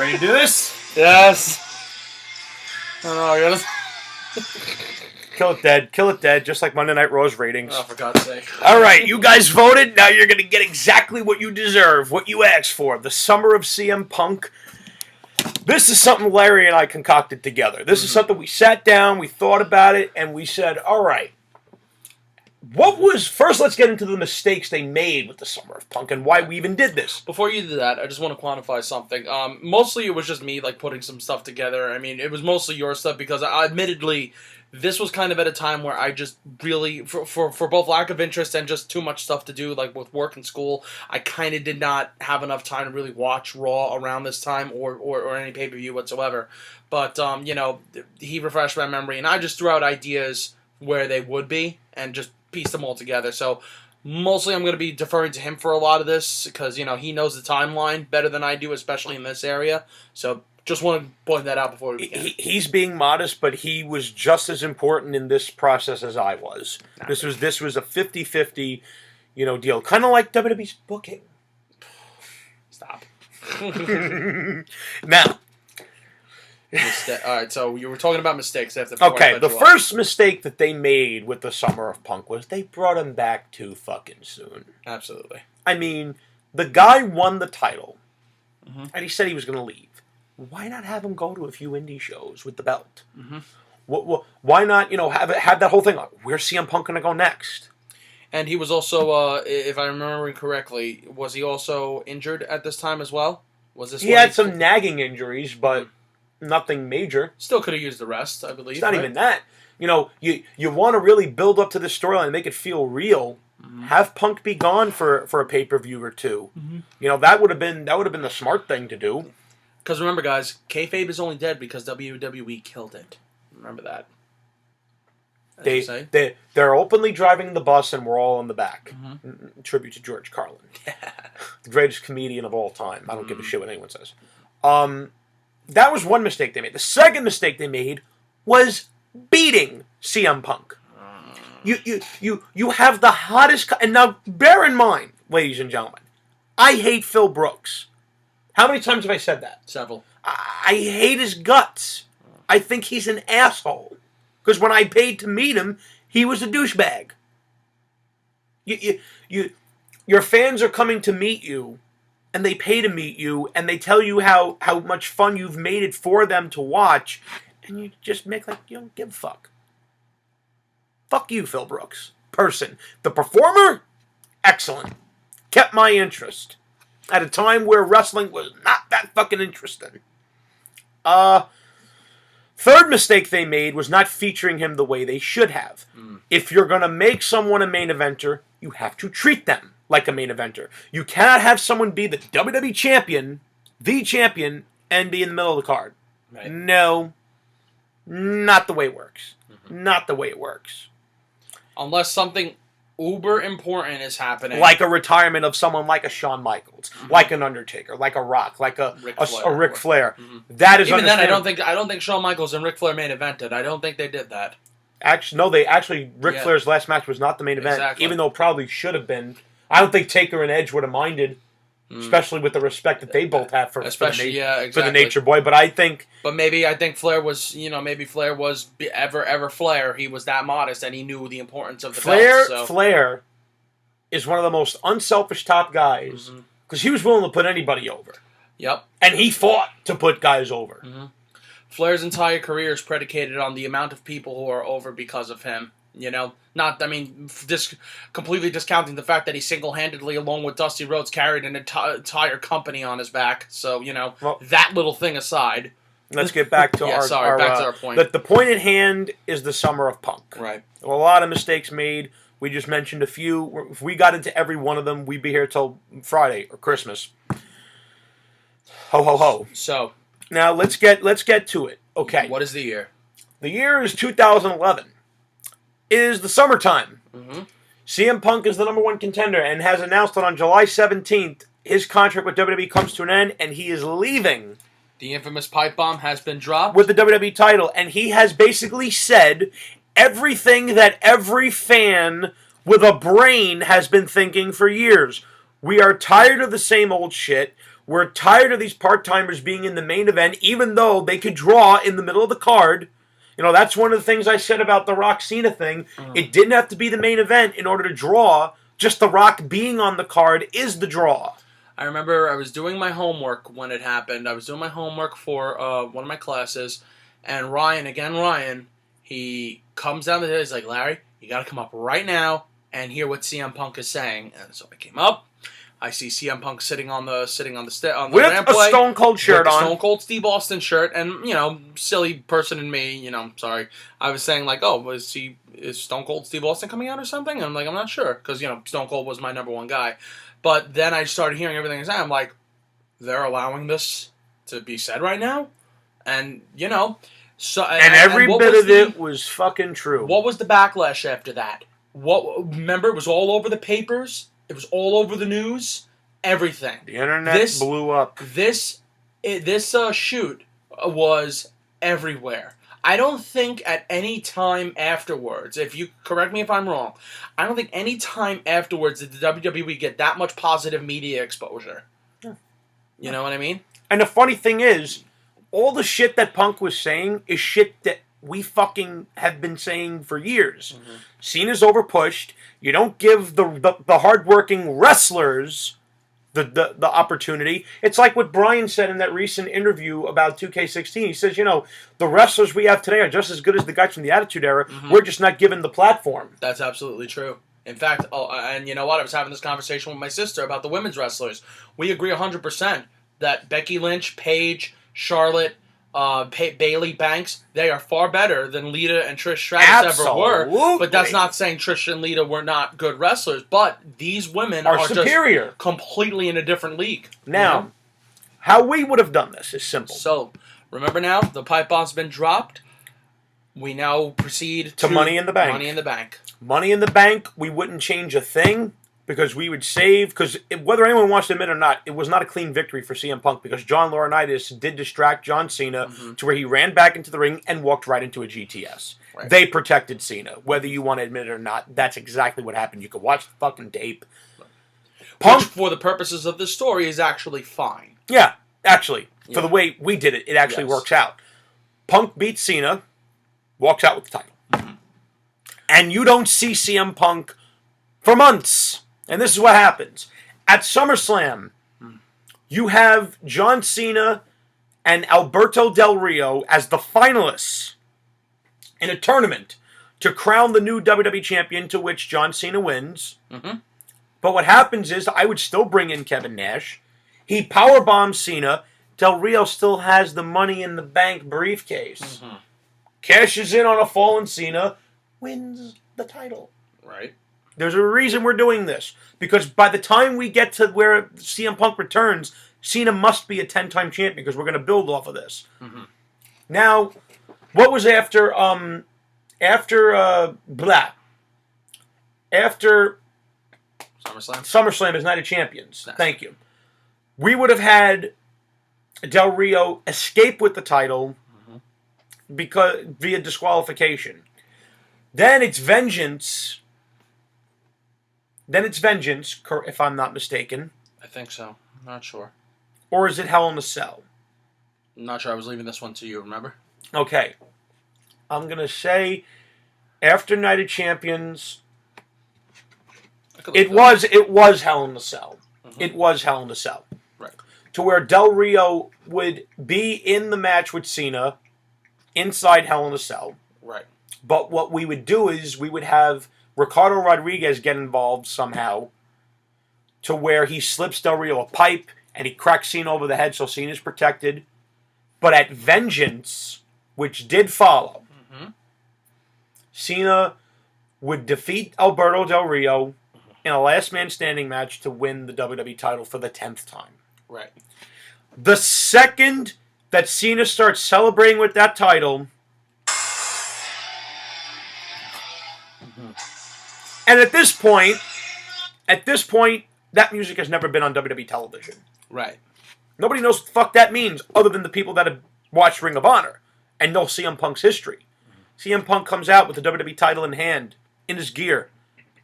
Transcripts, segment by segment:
Ready to do this? Yes. Oh, I gotta... Kill it dead, just like Monday Night Raw's ratings. Oh, for God's sake. All right, you guys voted. Now you're going to get exactly what you deserve, what you asked for. The summer of CM Punk. This is something Larry and I concocted together. This is something we sat down, we thought about it, and we said, all right, first let's get into the mistakes they made with the summer of Punk and why we even did this. Before you do that, I just want to quantify something. Mostly it was just me, like, putting some stuff together. I mean, it was mostly your stuff because, admittedly, this was kind of at a time where I just really, for both lack of interest and just too much stuff to do, like with work and school, I kind of did not have enough time to really watch Raw around this time or any pay-per-view whatsoever. But, he refreshed my memory, and I just threw out ideas where they would be and just pieced them all together. So mostly I'm going to be deferring to him for a lot of this because, he knows the timeline better than I do, especially in this area. So just want to point that out before we begin. He's being modest, but he was just as important in this process as I was. This was a 50-50, deal. Kind of like WWE's booking. Stop. Now. All right, so you were talking about mistakes. Okay, the first mistake that they made with the Summer of Punk was they brought him back too fucking soon. Absolutely. I mean, the guy won the title, and he said he was going to leave. Why not have him go to a few indie shows with the belt? Why not, have that whole thing? Where's CM Punk going to go next? And he was also, if I remember correctly, was he also injured at this time as well? He had some nagging injuries, but nothing major. Still could have used the rest, I believe. It's not even that. You want to really build up to the storyline and make it feel real. Have Punk be gone for a pay-per-view or two. That would have been the smart thing to do. Because remember, guys, kayfabe is only dead because WWE killed it. Remember that. They're openly driving the bus and we're all in the back. Tribute to George Carlin. The greatest comedian of all time. I don't give a shit what anyone says. That was one mistake they made. The second mistake they made was beating CM Punk. You have the hottest... And now, bear in mind, ladies and gentlemen, I hate Phil Brooks. How many times have I said that? Several. I hate his guts. I think he's an asshole. Because when I paid to meet him, he was a douchebag. Your fans are coming to meet you, and they pay to meet you, and they tell you how much fun you've made it for them to watch, and you just make like you don't give a fuck. Fuck you, Phil Brooks. Person. The performer? Excellent. Kept my interest. At a time where wrestling was not that fucking interesting. Third mistake they made was not featuring him the way they should have. If you're going to make someone a main eventer, you have to treat them like a main eventer. You cannot have someone be the WWE champion, and be in the middle of the card. Right. No. Not the way it works. Not the way it works. Unless something uber important is happening. Like a retirement of someone like a Shawn Michaels, like an Undertaker, like a Rock, like a Ric Flair. That is even then. I don't think Shawn Michaels and Ric Flair main evented. I don't think they did that. Actually, no. Ric Flair's last match was not the main event, even though it probably should have been. I don't think Taker and Edge would have minded, especially with the respect that they both have for the Nature Boy. But I think Flair was, maybe Flair was ever Flair. He was that modest, and he knew the importance of the belt. So. Flair is one of the most unselfish top guys because he was willing to put anybody over. Yep. And he fought to put guys over. Flair's entire career is predicated on the amount of people who are over because of him. Completely discounting the fact that he single-handedly, along with Dusty Rhodes, carried an entire company on his back. So, that little thing aside. Let's get back to back to our point. The point at hand is the Summer of Punk. Right. A lot of mistakes made. We just mentioned a few. If we got into every one of them, we'd be here till Friday or Christmas. Ho, ho, ho. So. Now, let's get to it. Okay. What is the year? The year is 2011. It is the summertime. CM Punk is the number one contender and has announced that on July 17th, his contract with WWE comes to an end and he is leaving. The infamous pipe bomb has been dropped. With the WWE title. And he has basically said everything that every fan with a brain has been thinking for years. We are tired of the same old shit. We're tired of these part-timers being in the main event, even though they could draw in the middle of the card. You know, that's one of the things I said about the Rock Cena thing. It didn't have to be the main event in order to draw. Just The Rock being on the card is the draw. I remember I was doing my homework when it happened. I was doing my homework for one of my classes, and Ryan, he comes down the hill. He's like, Larry, you got to come up right now and hear what CM Punk is saying. And so I came up. I see CM Punk sitting on the with rampway, a Stone Cold shirt with on, a Stone Cold Steve Austin shirt, and silly person in me, sorry, I was saying like, oh, is Stone Cold Steve Austin coming out or something? And I'm like, I'm not sure because Stone Cold was my number one guy, but then I started hearing everything he's saying. I'm like, they're allowing this to be said right now, and so and every bit of it was fucking true. What was the backlash after that? Remember, it was all over the papers. It was all over the news. Everything. The internet blew up. This shoot was everywhere. I don't think at any time afterwards, if you correct me if I'm wrong, I don't think any time afterwards did the WWE get that much positive media exposure. Yeah. You know what I mean? And the funny thing is, all the shit that Punk was saying is shit that we fucking have been saying for years. Mm-hmm. Cena's overpushed. You don't give the hardworking wrestlers the opportunity. It's like what Brian said in that recent interview about 2K16. He says, the wrestlers we have today are just as good as the guys from the Attitude Era. Mm-hmm. We're just not given the platform. That's absolutely true. In fact, and you know what? I was having this conversation with my sister about the women's wrestlers. We agree 100% that Becky Lynch, Paige, Charlotte, Bailey, Banks, they are far better than Lita and Trish Stratus ever were. But that's not saying Trish and Lita were not good wrestlers. But these women are superior. Just completely in a different league. Now, how we would have done this is simple. So, remember now, the pipe bomb's been dropped. We now proceed to Money in the Bank. Money in the Bank. Money in the Bank, we wouldn't change a thing. Because we would save, because whether anyone wants to admit it or not, it was not a clean victory for CM Punk because John Laurinaitis did distract John Cena to where he ran back into the ring and walked right into a GTS. Right. They protected Cena. Whether you want to admit it or not, that's exactly what happened. You could watch the fucking tape. Punk, which, for the purposes of this story, is actually fine. Yeah, actually. Yeah. For the way we did it, it actually works out. Punk beats Cena, walks out with the title. Mm-hmm. And you don't see CM Punk for months. And this is what happens. At SummerSlam, you have John Cena and Alberto Del Rio as the finalists in a tournament to crown the new WWE champion, to which John Cena wins. Mm-hmm. But what happens is, I would still bring in Kevin Nash. He powerbombs Cena. Del Rio still has the Money in the Bank briefcase. Mm-hmm. Cashes in on a fallen Cena. Wins the title. Right. There's a reason we're doing this. Because by the time we get to where CM Punk returns, Cena must be a 10-time champion because we're going to build off of this. Mm-hmm. Now, what was after SummerSlam is Night of Champions. Nice. Thank you. We would have had Del Rio escape with the title via disqualification. Then it's Vengeance. If I'm not mistaken. I think so. I'm not sure. Or is it Hell in a Cell? I'm not sure. I was leaving this one to you, remember? Okay. I'm going to say after Night of Champions, it was Hell in a Cell. Mm-hmm. It was Hell in a Cell. Right. To where Del Rio would be in the match with Cena inside Hell in a Cell. Right. But what we would do is we would have Ricardo Rodriguez get involved somehow to where he slips Del Rio a pipe and he cracks Cena over the head so Cena's protected. But at Vengeance, which did follow, Cena would defeat Alberto Del Rio in a last man standing match to win the WWE title for the 10th time. Right. The second that Cena starts celebrating with that title, and at this point, that music has never been on WWE television. Right. Nobody knows what the fuck that means other than the people that have watched Ring of Honor and know CM Punk's history. CM Punk comes out with the WWE title in hand, in his gear.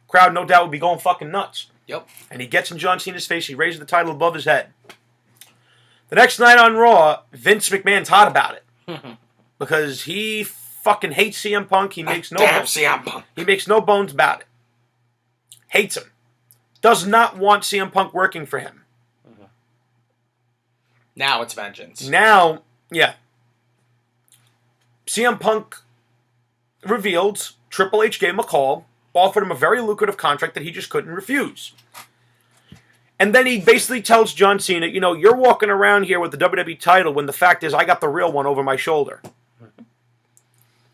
Crowd, no doubt, would be going fucking nuts. Yep. And he gets in John Cena's face, he raises the title above his head. The next night on Raw, Vince McMahon's hot about it. Because he fucking hates CM Punk. He makes CM Punk. He makes no bones about it. Hates him. Does not want CM Punk working for him. Now it's vengeance. Now, yeah. CM Punk revealed Triple H gave him a call, offered him a very lucrative contract that he just couldn't refuse. And then he basically tells John Cena, you're walking around here with the WWE title when the fact is I got the real one over my shoulder.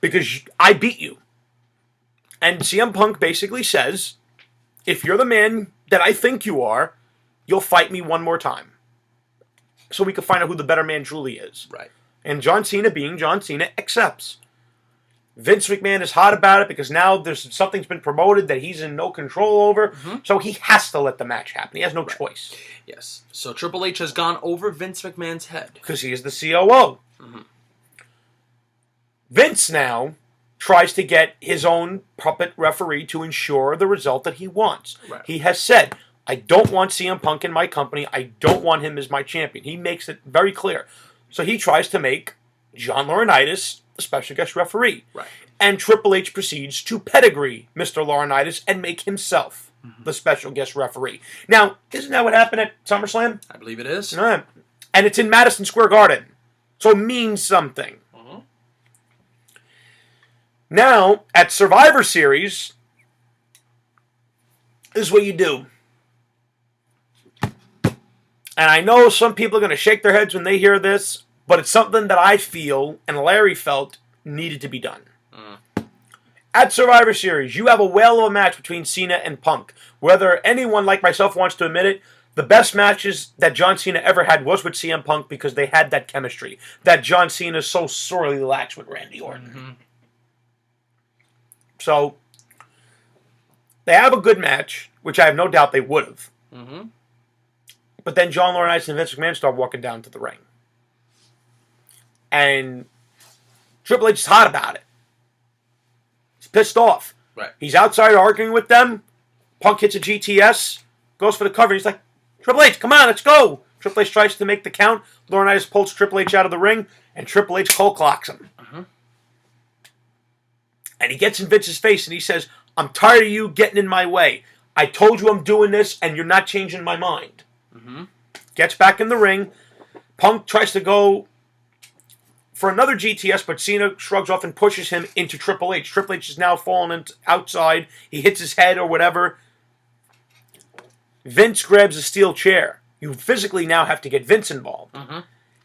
Because I beat you. And CM Punk basically says, if you're the man that I think you are, you'll fight me one more time. So we can find out who the better man truly is. Right. And John Cena, being John Cena, accepts. Vince McMahon is hot about it because now something's been promoted that he's in no control over. So he has to let the match happen. He has no choice. Yes. So Triple H has gone over Vince McMahon's head. Because he is the COO. Vince now tries to get his own puppet referee to ensure the result that he wants. Right. He has said, I don't want CM Punk in my company. I don't want him as my champion. He makes it very clear. So he tries to make John Laurinaitis the special guest referee. Right. And Triple H proceeds to pedigree Mr. Laurinaitis and make himself the special guest referee. Now, isn't that what happened at SummerSlam? I believe it is. And it's in Madison Square Garden. So it means something. Now, at Survivor Series, this is what you do. And I know some people are going to shake their heads when they hear this, but it's something that I feel and Larry felt needed to be done. At Survivor Series, you have a whale of a match between Cena and Punk. Whether anyone like myself wants to admit it, the best matches that John Cena ever had was with CM Punk because they had that chemistry that John Cena so sorely lacks with Randy Orton. So, they have a good match, which I have no doubt they would have. But then John Laurinaitis and Vince McMahon start walking down to the ring. And Triple H is hot about it. He's pissed off. Right. He's outside arguing with them. Punk hits a GTS, goes for the cover. He's like, Triple H, come on, let's go. Triple H tries to make the count. Laurinaitis pulls Triple H out of the ring, and Triple H cold clocks him. And he gets in Vince's face and he says, I'm tired of you getting in my way. I told you I'm doing this and you're not changing my mind. Gets back in the ring. Punk tries to go for another GTS, but Cena shrugs off and pushes him into Triple H. Triple H is now falling outside. He hits his head or whatever. Vince grabs a steel chair. You physically now have to get Vince involved.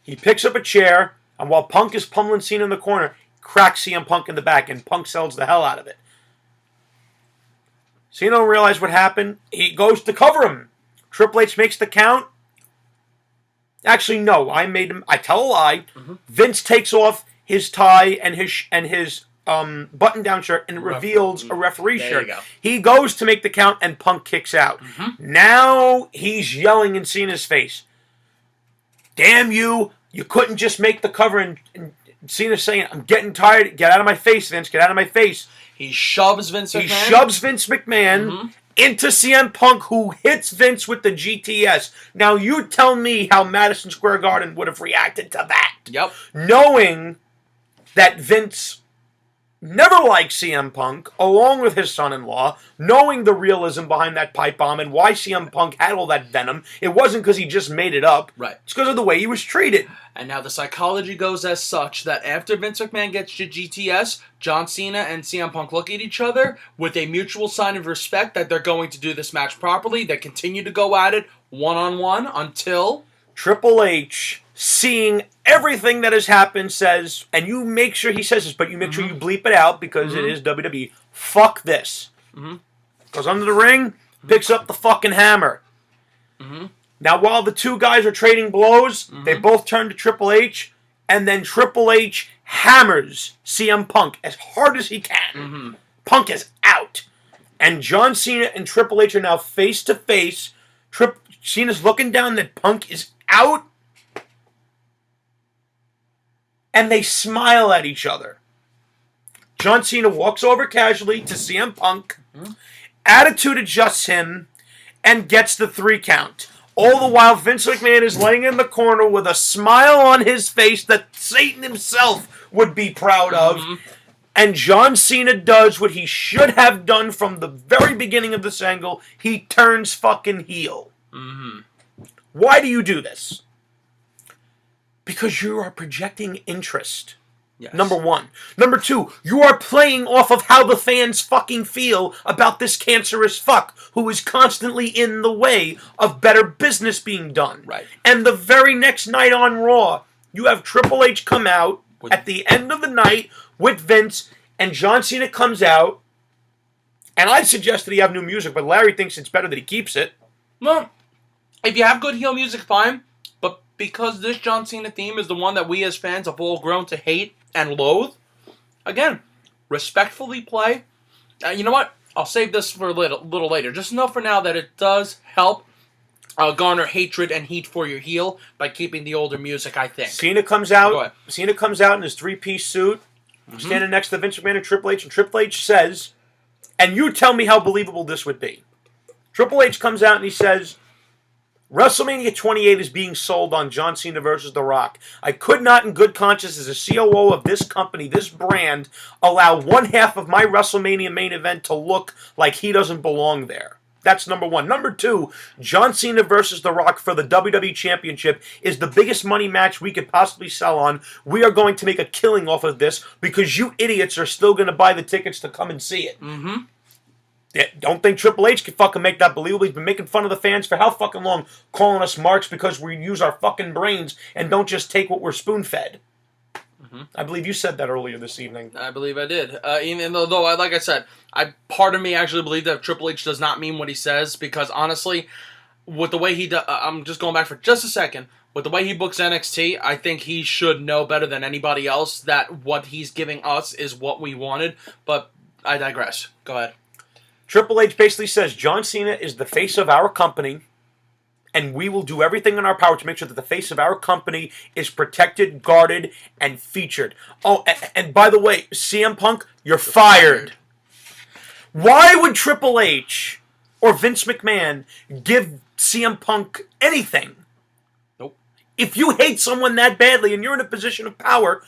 He picks up a chair, and while Punk is pummeling Cena in the corner, cracks CM Punk in the back, and Punk sells the hell out of it. Cena don't realize what happened. He goes to cover him. Triple H makes the count. Actually, no, I tell a lie. Vince takes off his tie and his button-down shirt and reveals a referee shirt. He goes to make the count, and Punk kicks out. Now he's yelling in Cena's face. Damn you! You couldn't just make the cover. And Cena's saying, I'm getting tired. Get out of my face, Vince. Get out of my face. He shoves Vince McMahon. He shoves Vince McMahon into CM Punk, who hits Vince with the GTS. Now, you tell me how Madison Square Garden would have reacted to that. Yep. Knowing that Vince never liked CM Punk, along with his son-in-law, knowing the realism behind that pipe bomb and why CM Punk had all that venom. It wasn't because he just made it up. Right. It's because of the way he was treated. And now the psychology goes as such that after Vince McMahon gets to GTS, John Cena and CM Punk look at each other with a mutual sign of respect that they're going to do this match properly. They continue to go at it one-on-one until Triple H, seeing everything that has happened, says, and you make sure he says this, but you make sure you bleep it out because it is WWE. Fuck this. Goes under the ring, picks up the fucking hammer. Now, while the two guys are trading blows, they both turn to Triple H, and then Triple H hammers CM Punk as hard as he can. Punk is out. And John Cena and Triple H are now face to face. Cena's looking down that Punk is out. And they smile at each other. John Cena walks over casually to CM Punk. Attitude adjusts him and gets the 3 count. All the while, Vince McMahon is laying in the corner with a smile on his face that Satan himself would be proud of. And John Cena does what he should have done from the very beginning of this angle. He turns fucking heel. Why do you do this? Because you are projecting interest. Yes. Number one. Number two, you are playing off of how the fans fucking feel about this cancerous fuck who is constantly in the way of better business being done. Right. And the very next night on Raw, you have Triple H come out at the end of the night with Vince, and John Cena comes out, and I suggested he have new music, but Larry thinks it's better that he keeps it. Well, if you have good heel music, fine. But because this John Cena theme is the one that we as fans have all grown to hate and loathe, again, respectfully play. You know what? I'll save this for a little later. Just know for now that it does help garner hatred and heat for your heel by keeping the older music, I think. Cena comes out. Cena comes out in his three-piece suit, standing next to Vince McMahon and Triple H says, and you tell me how believable this would be. Triple H comes out and he says, WrestleMania 28 is being sold on John Cena versus The Rock. I could not, in good conscience, as a COO of this company, this brand, allow one half of my WrestleMania main event to look like he doesn't belong there. That's number one. Number two, John Cena versus The Rock for the WWE Championship is the biggest money match we could possibly sell on. We are going to make a killing off of this because you idiots are still going to buy the tickets to come and see it. Don't think Triple H can fucking make that believable. He's been making fun of the fans for how fucking long, calling us marks because we use our fucking brains and don't just take what we're spoon-fed. I believe you said that earlier this evening. I believe I did. Even though, like I said, part of me actually believe that Triple H does not mean what he says because honestly, with the way he I'm just going back for just a second. With the way he books NXT, I think he should know better than anybody else that what he's giving us is what we wanted. But I digress. Go ahead. Triple H basically says John Cena is the face of our company, and we will do everything in our power to make sure that the face of our company is protected, guarded, and featured. Oh, and by the way, CM Punk, you're fired. Why would Triple H or Vince McMahon give CM Punk anything? Nope. If you hate someone that badly and you're in a position of power,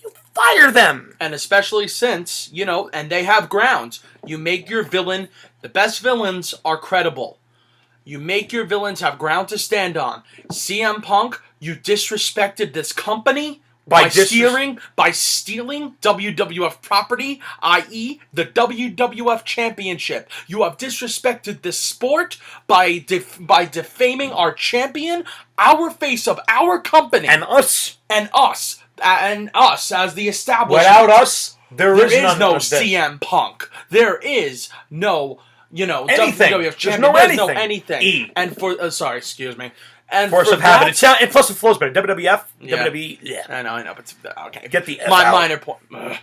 you fire them. And especially since, and they have grounds. You make your villain, the best villains are credible. You make your villains have ground to stand on. CM Punk, you disrespected this company by stealing WWF property, i.e. the WWF Championship. You have disrespected this sport by defaming our champion, our face of our company. And us as the establishment. Without us, there is no CM Punk. There is no, anything. WWF There's no anything. E. And for, excuse me. And force for of habit. And plus it flows better. WWF, yeah. WWE, yeah. I know, but okay. Get the F out.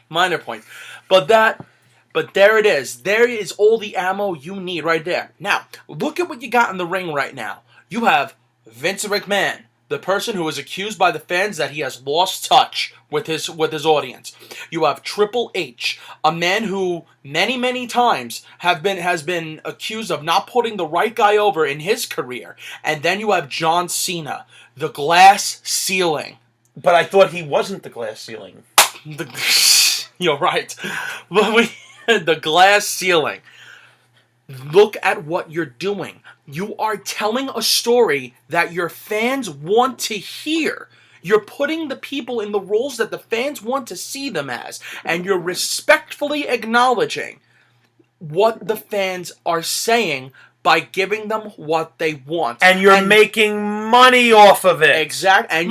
Minor point. But there it is. There is all the ammo you need right there. Now, look at what you got in the ring right now. You have Vince McMahon, the person who is accused by the fans that he has lost touch with his audience. You have Triple H, a man who many times has been accused of not putting the right guy over in his career. And then you have John Cena, the glass ceiling. But I thought he wasn't the glass ceiling. You're right. The glass ceiling. Look at what you're doing. You are telling a story that your fans want to hear. You're putting the people in the roles that the fans want to see them as. And you're respectfully acknowledging what the fans are saying by giving them what they want. And you're making money off of it. Exactly. And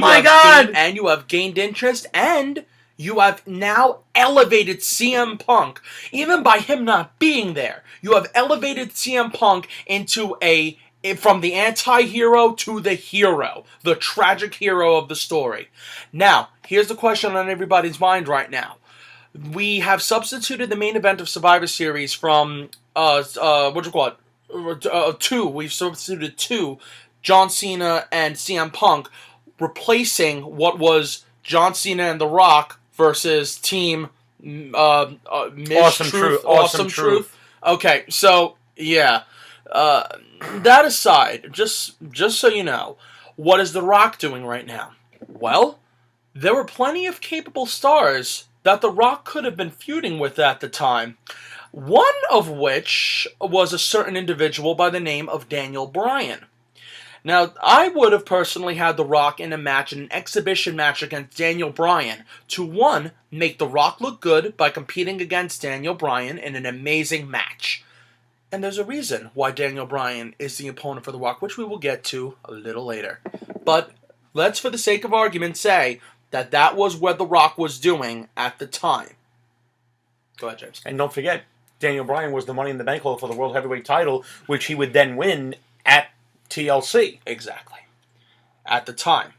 you have gained interest, and you have now elevated CM Punk, even by him not being there. You have elevated CM Punk into from the anti-hero to the hero, the tragic hero of the story. Now, here's the question on everybody's mind right now. We have substituted the main event of Survivor Series from, we've substituted two, John Cena and CM Punk, replacing what was John Cena and The Rock versus Team Awesome Truth. Okay, so, yeah. That aside, just so you know, what is The Rock doing right now? Well, there were plenty of capable stars that The Rock could have been feuding with at the time. One of which was a certain individual by the name of Daniel Bryan. Now, I would have personally had The Rock in a match, an exhibition match against Daniel Bryan, to one, make The Rock look good by competing against Daniel Bryan in an amazing match. And there's a reason why Daniel Bryan is the opponent for The Rock, which we will get to a little later. But let's, for the sake of argument, say that that was what The Rock was doing at the time. Go ahead, James. And don't forget, Daniel Bryan was the Money in the Bank holder for the World Heavyweight title, which he would then win at TLC. Exactly. At the time.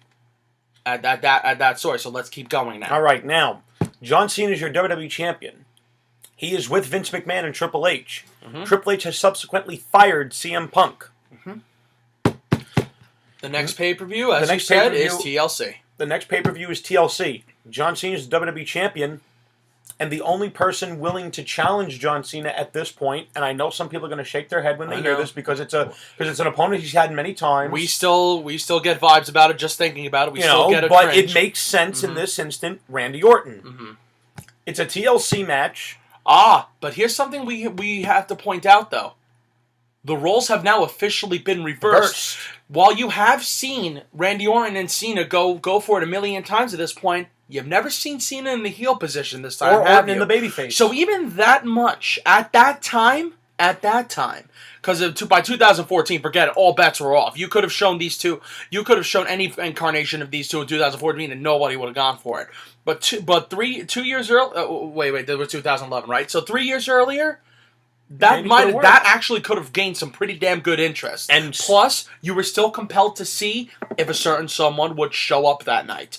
At that source. So let's keep going now. All right, now, John Cena is your WWE champion. He is with Vince McMahon and Triple H. Mm-hmm. Triple H has subsequently fired CM Punk. Mm-hmm. The next pay-per-view, as you said, is TLC. The next pay-per-view is TLC. John Cena is the WWE champion, and the only person willing to challenge John Cena at this point, and I know some people are going to shake their head when they hear this because it's an opponent he's had many times. We still get vibes about it just thinking about it. We still get a but cringe. It makes sense in this instant. Randy Orton. Mm-hmm. It's a TLC match. But here's something we have to point out, though. The roles have now officially been reversed. While you have seen Randy Orton and Cena go for it a million times at this point, you've never seen Cena in the heel position this time, or Orton in the babyface. So even that much, at that time, because by 2014, forget it, all bets were off. You could have shown these two, you could have shown any incarnation of these two in 2014 and nobody would have gone for it. But 2 years earlier, wait, that was 2011, right? So 3 years earlier, that actually could have gained some pretty damn good interest. And plus, you were still compelled to see if a certain someone would show up that night,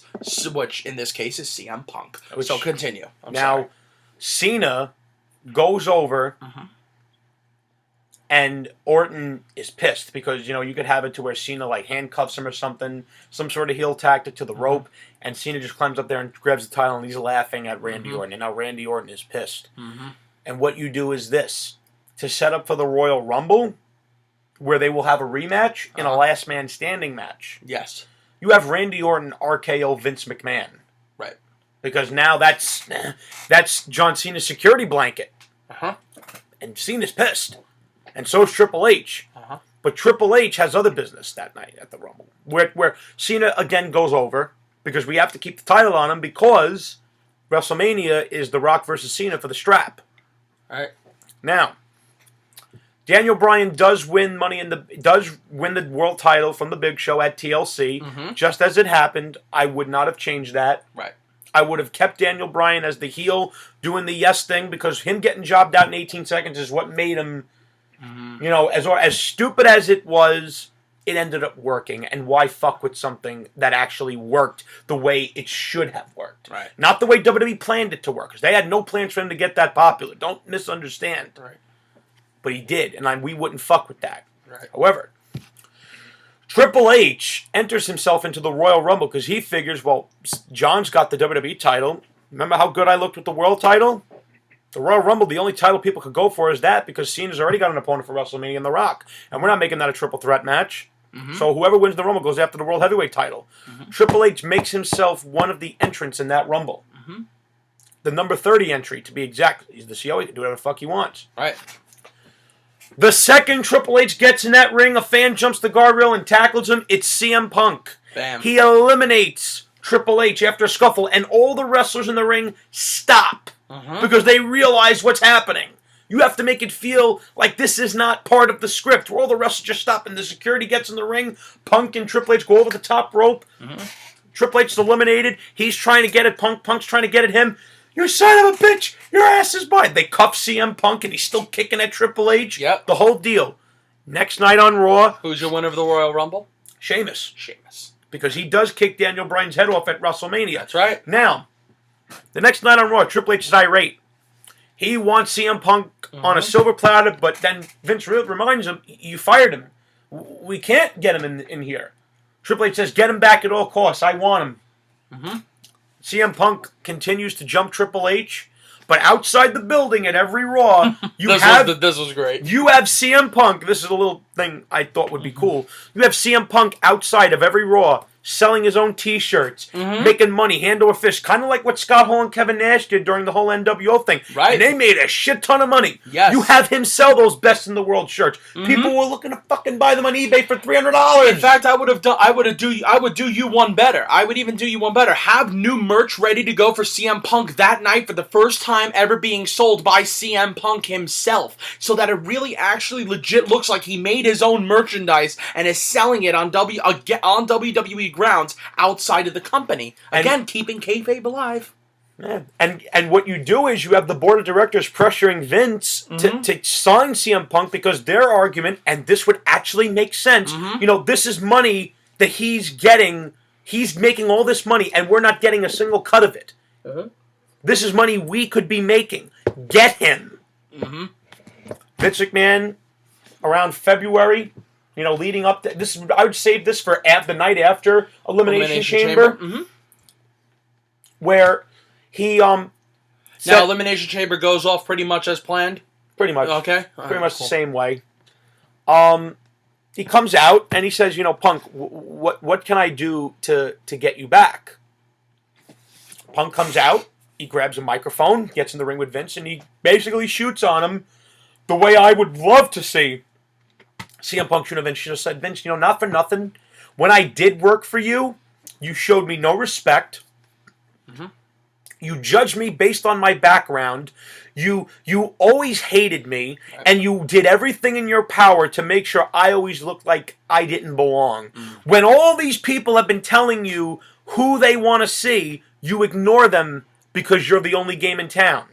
which in this case is CM Punk. So continue. Now, Cena goes over, and Orton is pissed because, you could have it to where Cena handcuffs him or something, some sort of heel tactic to the rope, and Cena just climbs up there and grabs the title and he's laughing at Randy Orton. And now Randy Orton is pissed. And what you do is this. To set up for the Royal Rumble, where they will have a rematch in a last man standing match. Yes. You have Randy Orton RKO Vince McMahon. Right. Because now that's John Cena's security blanket. And Cena's pissed. And so is Triple H. But Triple H has other business that night at the Rumble. Where Cena again goes over, because we have to keep the title on him, because WrestleMania is The Rock versus Cena for the strap. All right. Now, Daniel Bryan does win the world title from the Big Show at TLC. Just as it happened, I would not have changed that. Right. I would have kept Daniel Bryan as the heel, doing the yes thing, because him getting jobbed out in 18 seconds is what made him, as stupid as it was, it ended up working. And why fuck with something that actually worked the way it should have worked? Right. Not the way WWE planned it to work, because they had no plans for him to get that popular. Don't misunderstand. Right. But he did, and we wouldn't fuck with that. Right. However, Triple H enters himself into the Royal Rumble because he figures, well, John's got the WWE title. Remember how good I looked with the world title? The Royal Rumble, the only title people could go for is that, because Cena's already got an opponent for WrestleMania in The Rock. And we're not making that a triple threat match. So whoever wins the Rumble goes after the World Heavyweight title. Triple H makes himself one of the entrants in that Rumble. The number 30 entry, to be exact. He's the CEO, he can do whatever the fuck he wants. Right. The second Triple H gets in that ring, a fan jumps the guardrail and tackles him. It's CM Punk. Bam. He eliminates Triple H after a scuffle, and all the wrestlers in the ring stop because they realize what's happening. You have to make it feel like this is not part of the script, where all the wrestlers just stop and the security gets in the ring. Punk and Triple H go over the top rope. Triple H is eliminated. He's trying to get at Punk. Punk's trying to get at him. You son of a bitch! Your ass is mine! They cuff CM Punk and he's still kicking at Triple H. Yep. The whole deal. Next night on Raw. Who's your winner of the Royal Rumble? Sheamus. Sheamus. Because he does kick Daniel Bryan's head off at WrestleMania. That's right. Now, the next night on Raw, Triple H is irate. He wants CM Punk on a silver platter, but then Vince reminds him, you fired him. We can't get him in here. Triple H says, get him back at all costs. I want him. CM Punk continues to jump Triple H, But outside the building at every Raw, this was great. You have CM Punk. This is a little thing I thought would be cool. You have CM Punk outside of every Raw, selling his own T-shirts, making money hand over fist, kind of like what Scott Hall and Kevin Nash did during the whole NWO thing. Right. And they made a shit ton of money. Yes. You have him sell those best in the world shirts. People were looking to fucking buy them on eBay for $300. In fact, I would do you one better. I would even do you one better. Have new merch ready to go for CM Punk that night for the first time ever being sold by CM Punk himself, so that it really actually legit looks like he made his own merchandise and is selling it on WWE grounds outside of the company. Again, keeping kayfabe alive. Yeah. And what you do is you have the board of directors pressuring Vince to sign CM Punk because their argument, and this would actually make sense, this is money that he's getting. He's making all this money, and we're not getting a single cut of it. This is money we could be making. Get him. Vince McMahon, around February, leading up to this, I would save this for the night after Elimination Chamber. Where he now Elimination Chamber goes off pretty much as planned. Pretty much. Okay. Pretty much the same way. He comes out and he says, Punk, what can I do to get you back? Punk comes out, he grabs a microphone, gets in the ring with Vince, and he basically shoots on him the way I would love to see CM Punk shoot Vince. He just said, Vince, not for nothing. When I did work for you, you showed me no respect. You judged me based on my background. You always hated me, and you did everything in your power to make sure I always looked like I didn't belong. When all these people have been telling you who they want to see, you ignore them because you're the only game in town.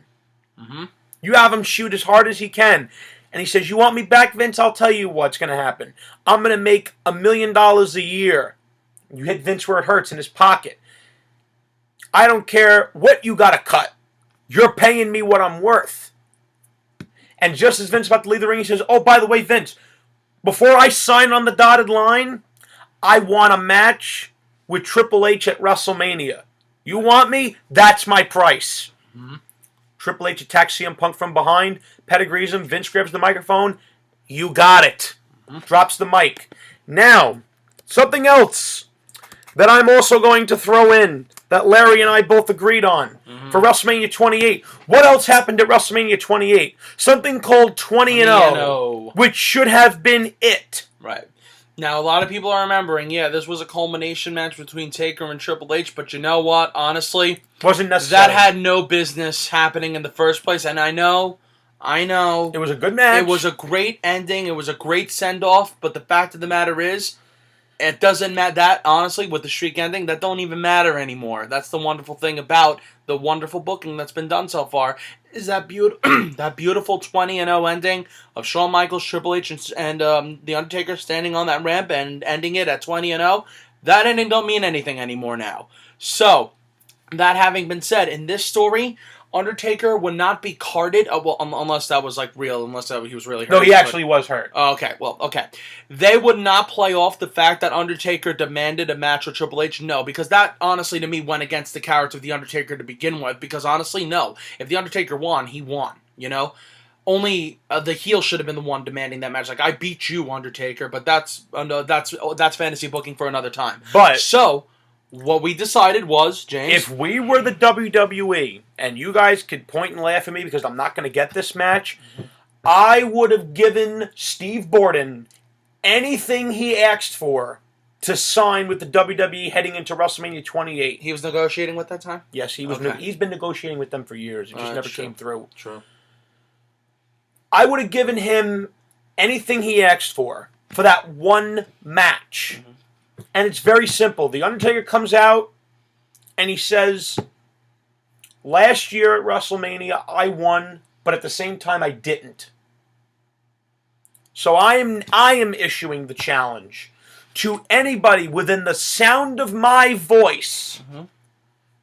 You have him shoot as hard as he can. And he says, you want me back, Vince? I'll tell you what's going to happen. I'm going to make $1 million a year. You hit Vince where it hurts, in his pocket. I don't care what you got to cut. You're paying me what I'm worth. And just as Vince is about to leave the ring, he says, oh, by the way, Vince, before I sign on the dotted line, I want a match with Triple H at WrestleMania. You want me? That's my price. Triple H attacks CM Punk from behind, pedigrees him, Vince grabs the microphone. You got it. Drops the mic. Now, something else that I'm also going to throw in that Larry and I both agreed on for WrestleMania 28. What else happened at WrestleMania 28? Something called 20-0, which should have been it. Right. Now, a lot of people are remembering, this was a culmination match between Taker and Triple H, but you know what? Honestly, wasn't necessary. That had no business happening in the first place, and I know. It was a good match. It was a great ending. It was a great send-off, but the fact of the matter is, it doesn't matter. That, honestly, with the streak ending, that don't even matter anymore. That's the wonderful thing about the wonderful booking that's been done so far, is that that beautiful 20-0 ending of Shawn Michaels, Triple H, and The Undertaker standing on that ramp and ending it at 20-0. That ending don't mean anything anymore now. So, that having been said, in this story, Undertaker would not be carded, unless that was real, unless he was really hurt. No, he actually was hurt. Okay. They would not play off the fact that Undertaker demanded a match with Triple H. No, because that, honestly, to me, went against the character of The Undertaker to begin with. Because, honestly, no. If The Undertaker won, he won, Only the heel should have been the one demanding that match. I beat you, Undertaker, but that's fantasy booking for another time. So, what we decided was, James, if we were the WWE, and you guys could point and laugh at me because I'm not going to get this match, I would have given Steve Borden anything he asked for to sign with the WWE heading into WrestleMania 28. He was negotiating with that time? Yes, he was. Okay. He's been negotiating with them for years. It just never came through. True. I would have given him anything he asked for that one match. And it's very simple. The Undertaker comes out and he says, last year at WrestleMania, I won, but at the same time, I didn't. So I am issuing the challenge to anybody within the sound of my voice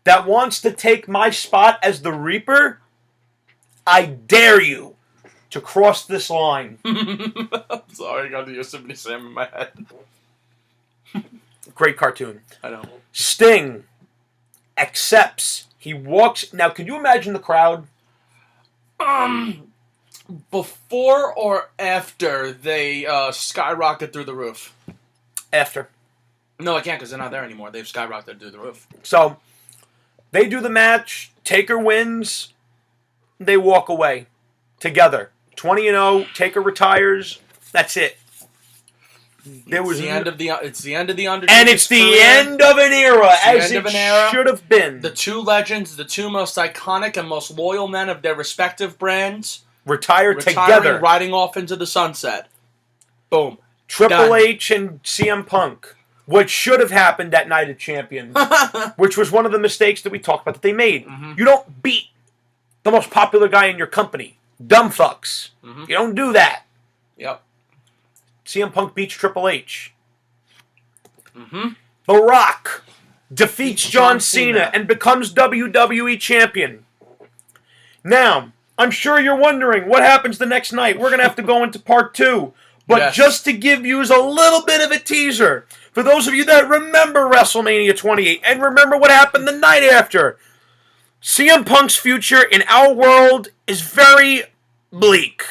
that wants to take my spot as the Reaper. I dare you to cross this line. I'm sorry, I got the Yosemite Sam in my head. Great cartoon. I know. Sting accepts. He walks. Now, could you imagine the crowd? Before or after they skyrocket through the roof? After. No, I can't because they're not there anymore. They've skyrocketed through the roof. So, they do the match. Taker wins. They walk away together. 20-0. Taker retires. That's it. It's the end of the Undertaker's and it's the career. end of an era, as end it of an era. should have been. The two legends, the two most iconic and most loyal men of their respective brands, Retiring together. riding off into the sunset. Boom. Triple Done. H and CM Punk. What should have happened at Night of Champions, which was one of the mistakes that we talked about that they made. Mm-hmm. You don't beat the most popular guy in your company. Dumb fucks. Mm-hmm. You don't do that. Yep. CM Punk beats Triple H. Mm-hmm. The Rock defeats John Cena and becomes WWE Champion. Now, I'm sure you're wondering what happens the next night. We're going to have to go into part 2. But Yes. just to give you a little bit of a teaser, for those of you that remember WrestleMania 28 and remember what happened the night after, CM Punk's future in our world is very bleak.